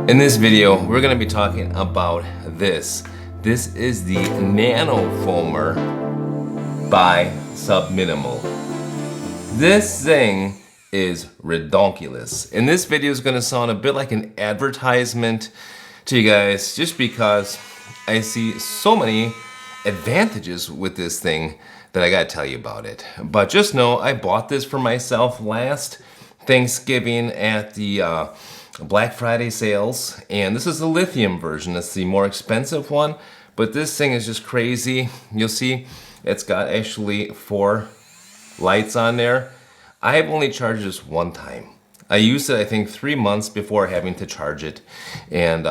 In this video, we're going to be talking about this. This is the Nanofoamer by Subminimal. This thing is redonkulous. And this video is going to sound a bit like an advertisement to you guys just because I see so many advantages with this thing that I got to tell you about it. But just know I bought this for myself last Thanksgiving at the Black Friday sales, and this is the lithium version. It's the more expensive one, but this thing is just crazy. You'll see it's got actually 4 lights on there. I have only charged this one time. I used it I think 3 months before having to charge it, and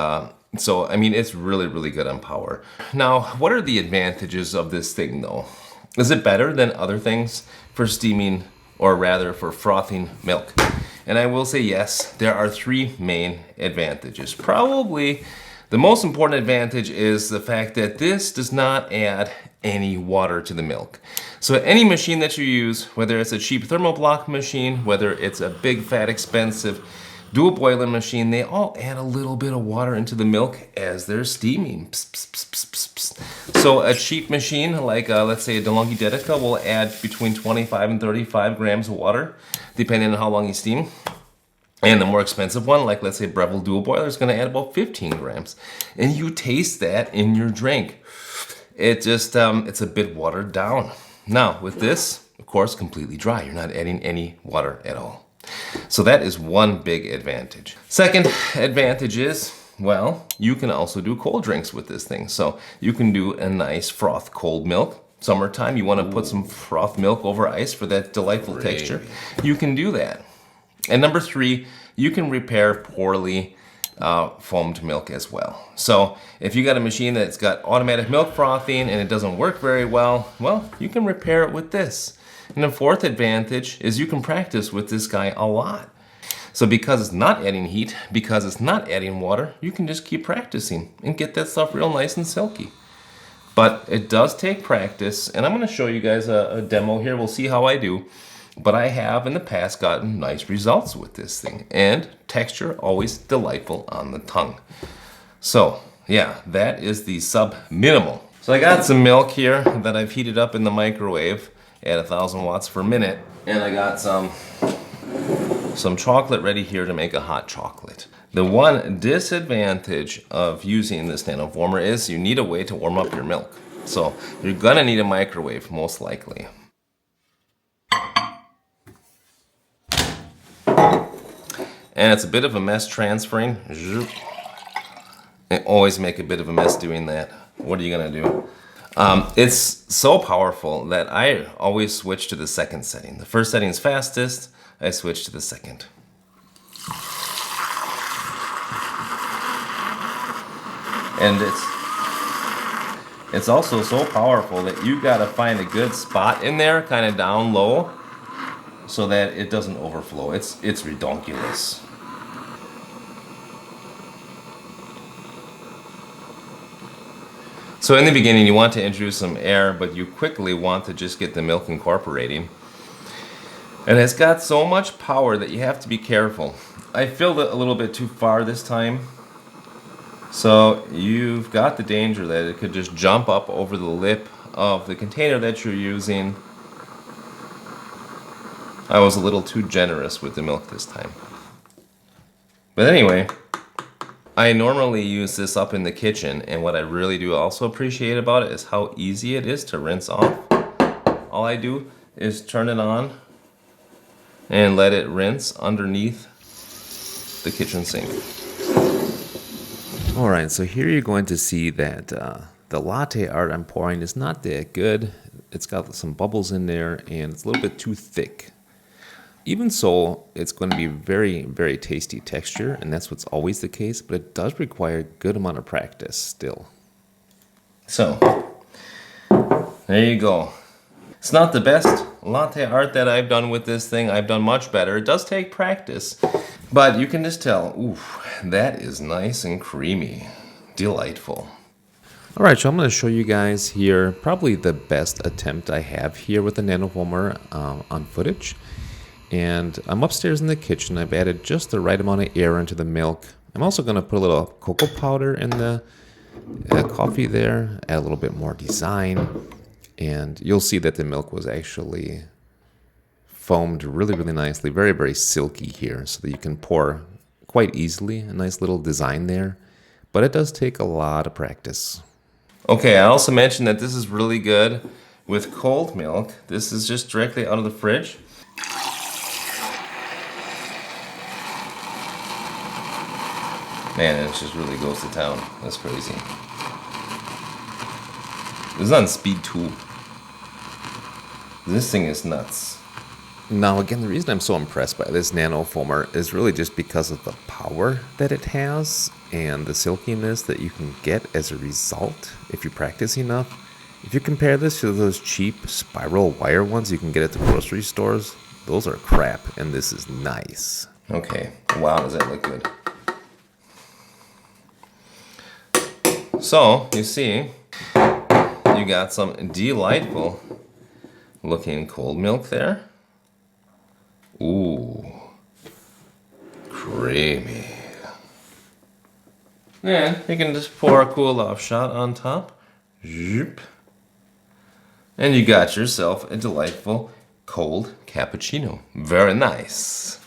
so I mean it's really good on power. Now, what are the advantages of this thing though? Is it better than other things for steaming, or rather for frothing milk? And I will say yes, there are 3 main advantages. Probably the most important advantage is the fact that this does not add any water to the milk. So any machine that you use, whether it's a cheap thermoblock machine, whether it's a big fat expensive dual boiler machine, they all add a little bit of water into the milk as they're steaming. Psst, psst, psst, psst, psst. So a cheap machine like let's say a DeLonghi Dedica will add between 25 and 35 grams of water depending on how long you steam. And the more expensive one, like let's say Breville dual boiler, is going to add about 15 grams. And you taste that in your drink. It just it's a bit watered down. Now with this, of course, completely dry. You're not adding any water at all. So that is one big advantage. Second advantage is, well, you can also do cold drinks with this thing. So you can do a nice froth cold milk. Summertime, you want to put some froth milk over ice for that delightful texture. You can do that. And number 3, you can repair poorly foamed milk as well. So if you got a machine that's got automatic milk frothing and it doesn't work very well, you can repair it with this. And the 4th advantage is you can practice with this guy a lot. So because it's not adding heat, because it's not adding water, you can just keep practicing and get that stuff real nice and silky. But it does take practice, and I'm going to show you guys a demo here. We'll see how I do. But I have in the past gotten nice results with this thing, and texture always delightful on the tongue. So yeah, that is the Subminimal. So I got some milk here that I've heated up in the microwave at 1,000 watts per minute, and I got some chocolate ready here to make a hot chocolate. The one disadvantage of using this Nanofoamer is you need a way to warm up your milk. So you're gonna need a microwave, most likely. And it's a bit of a mess transferring. I always make a bit of a mess doing that. What are you gonna do? It's so powerful that I always switch to the 2nd setting. The 1st setting is fastest, I switch to the 2nd. And it's also so powerful that you gotta find a good spot in there, kind of down low, so that it doesn't overflow. It's redonkulous. So in the beginning you want to introduce some air, but you quickly want to just get the milk incorporating. And it's got so much power that you have to be careful. I filled it a little bit too far this time. So you've got the danger that it could just jump up over the lip of the container that you're using. I was a little too generous with the milk this time. But anyway, I normally use this up in the kitchen, and what I really do also appreciate about it is how easy it is to rinse off. All I do is turn it on and let it rinse underneath the kitchen sink. Alright, so here you're going to see that the latte art I'm pouring is not that good. It's got some bubbles in there and it's a little bit too thick. Even so, it's going to be very tasty texture, and that's what's always the case, but it does require a good amount of practice still. So, there you go. It's not the best latte art that I've done with this thing. I've done much better. It does take practice, but you can just tell, ooh, that is nice and creamy. Delightful. Alright, so I'm going to show you guys here probably the best attempt I have here with the Nanofoamer on footage. And I'm upstairs in the kitchen. I've added just the right amount of air into the milk. I'm also going to put a little cocoa powder in the coffee there, add a little bit more design, and you'll see that the milk was actually foamed really, really nicely, very, very silky here, so that you can pour quite easily. A nice little design there, but it does take a lot of practice. Okay, I also mentioned that this is really good with cold milk. This is just directly out of the fridge. Man, it just really goes to town. That's crazy. This is on speed 2. This thing is nuts. Now again, the reason I'm so impressed by this nanofoamer is really just because of the power that it has and the silkiness that you can get as a result if you practice enough. If you compare this to those cheap spiral wire ones you can get at the grocery stores, those are crap, and this is nice. Okay, wow, does that look good. So, you see, you got some delightful looking cold milk there. Ooh, creamy. And you can just pour a cool off shot on top. Zoop. And you got yourself a delightful cold cappuccino. Very nice.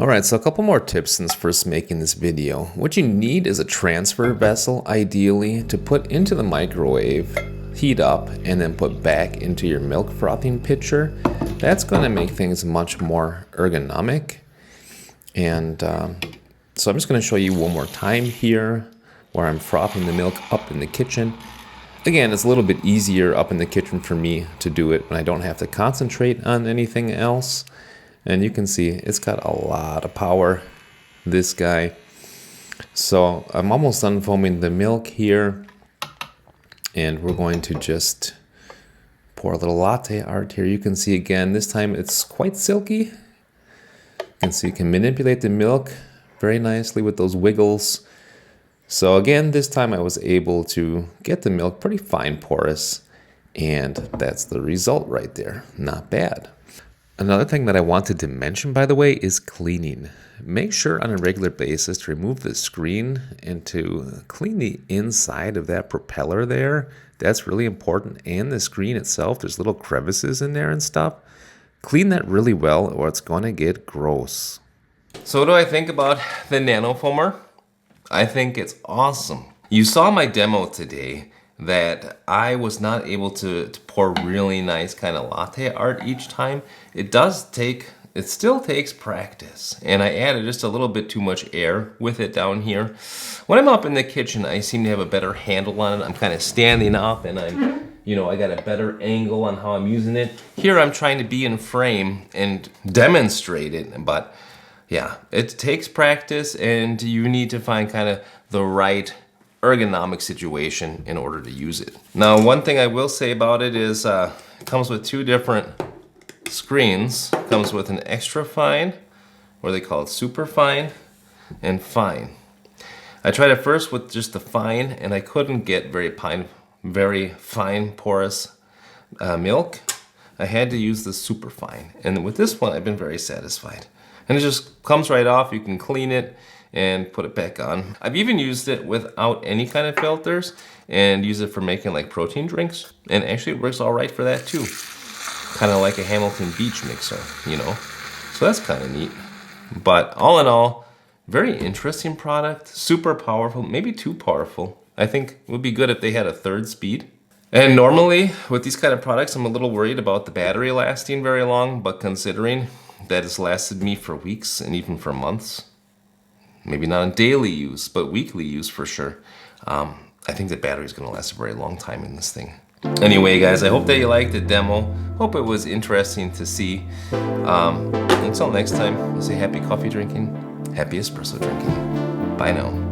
Alright, so a couple more tips since first making this video. What you need is a transfer vessel, ideally, to put into the microwave, heat up, and then put back into your milk frothing pitcher. That's going to make things much more ergonomic. And so I'm just going to show you one more time here where I'm frothing the milk up in the kitchen. Again, it's a little bit easier up in the kitchen for me to do it when I don't have to concentrate on anything else. And you can see it's got a lot of power, this guy. So I'm almost done foaming the milk here. And we're going to just pour a little latte art here. You can see again, this time it's quite silky. You can see you can manipulate the milk very nicely with those wiggles. So again, this time I was able to get the milk pretty fine porous, and that's the result right there. Not bad. Another thing that I wanted to mention, by the way, is cleaning. Make sure on a regular basis to remove the screen and to clean the inside of that propeller there. That's really important. And the screen itself, there's little crevices in there and stuff. Clean that really well or it's going to get gross. So what do I think about the nanofoamer? I think it's awesome. You saw my demo today that I was not able to pour really nice kind of latte art each time. It still takes practice. And I added just a little bit too much air with it down here. When I'm up in the kitchen, I seem to have a better handle on it. I'm kind of standing up and I got a better angle on how I'm using it. Here I'm trying to be in frame and demonstrate it, but yeah, it takes practice and you need to find kind of the right ergonomic situation in order to use it. Now, one thing I will say about it is it comes with 2 different screens. It comes with an extra fine, or they call it superfine, and fine. I tried it first with just the fine, and I couldn't get very fine porous milk. I had to use the superfine, and with this one, I've been very satisfied. And it just comes right off. You can clean it and put it back on. I've even used it without any kind of filters and use it for making like protein drinks. And actually it works all right for that too. Kind of like a Hamilton Beach mixer, you know? So that's kind of neat. But all in all, very interesting product, super powerful, maybe too powerful. I think it would be good if they had a 3rd speed. And normally with these kind of products, I'm a little worried about the battery lasting very long, but considering that it's lasted me for weeks and even for months, maybe not on daily use, but weekly use for sure. I think the battery is going to last a very long time in this thing. Anyway, guys, I hope that you liked the demo. Hope it was interesting to see. Until next time, I'll say happy coffee drinking, happy espresso drinking. Bye now.